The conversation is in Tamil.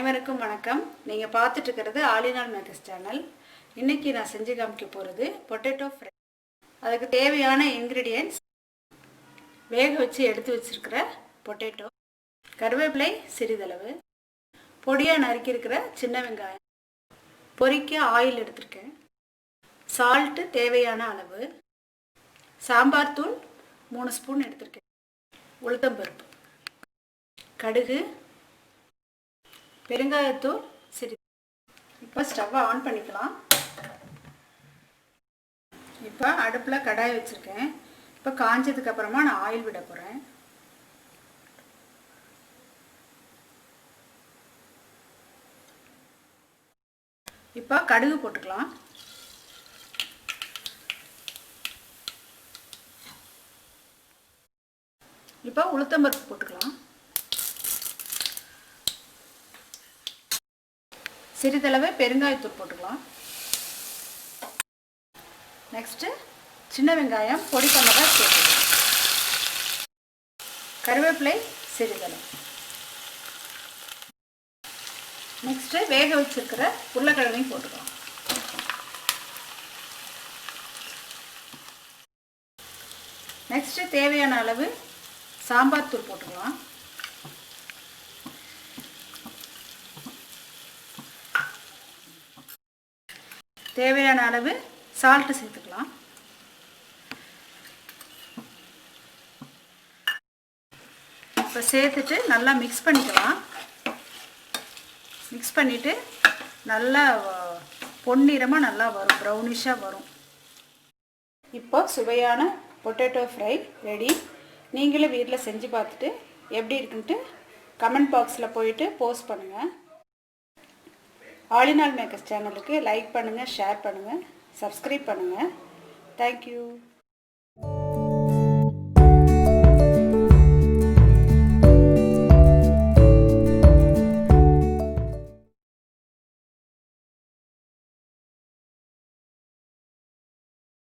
அனைவருக்கும் வணக்கம். நீங்கள் பார்த்துட்டு இருக்கிறது ஆலினால் மேக்கர்ஸ் சேனல். இன்றைக்கி நான் செஞ்சு காமிக்க போகிறது பொட்டேட்டோ ஃப்ரை. அதுக்கு தேவையான இன்க்ரீடியன்ட்ஸ்: வேக வச்சு எடுத்து வச்சுருக்கிற பொட்டேட்டோ, கருவேப்பிலை சிறிதளவு, பொடியாக நறுக்கியிருக்கிற சின்ன வெங்காயம், பொரிக்க ஆயில் எடுத்திருக்கேன், சால்ட்டு தேவையான அளவு, சாம்பார் தூள் 3 ஸ்பூன் எடுத்திருக்கேன், உளுத்தம்பருப்பு, கடுகு, பெருங்காயத்தூள் சரி. இப்போ ஸ்டவ்வை ஆன் பண்ணிக்கலாம். இப்போ அடுப்பில் கடாய் வச்சுருக்கேன். இப்போ காஞ்சதுக்கு அப்புறமா நான் ஆயில் விட போகிறேன். இப்போ கடுகு போட்டுக்கலாம். இப்போ உளுத்தம்பருப்பு போட்டுக்கலாம். சிறிதளவு பெருங்காயத்தூள் போட்டுக்கலாம். நெக்ஸ்ட்டு சின்ன வெங்காயம் பொடி பண்ணதாக சேர்த்துக்கலாம். கருவேப்பிலை சிறிதளவு. நெக்ஸ்ட்டு வேக வச்சிருக்கிற உருளைக்கிழங்கையும் போட்டுக்கலாம். நெக்ஸ்ட்டு தேவையான அளவு சாம்பார் தூள் போட்டுக்கலாம். தேவையான அளவு சால்ட்டு சேர்த்துக்கலாம். இப்போ சேர்த்துட்டு நல்லா மிக்ஸ் பண்ணிக்கலாம். மிக்ஸ் பண்ணிவிட்டு நல்லா பொன்னிறமாக நல்லா வரும், ப்ரௌனிஷாக வரும். இப்போ சுவையான பொட்டேட்டோ ஃப்ரை ரெடி. நீங்களும் வீட்டில் செஞ்சு பார்த்துட்டு எப்படி இருக்குன்ட்டு கமெண்ட் பாக்ஸில் போயிட்டு போஸ்ட் பண்ணுங்கள். ஆலினால் மேக்கர்ஸ் சேனலுக்கு லைக் பண்ணுங்கள், ஷேர் பண்ணுங்கள், சப்ஸ்கிரைப் பண்ணுங்கள். தேங்க்யூ.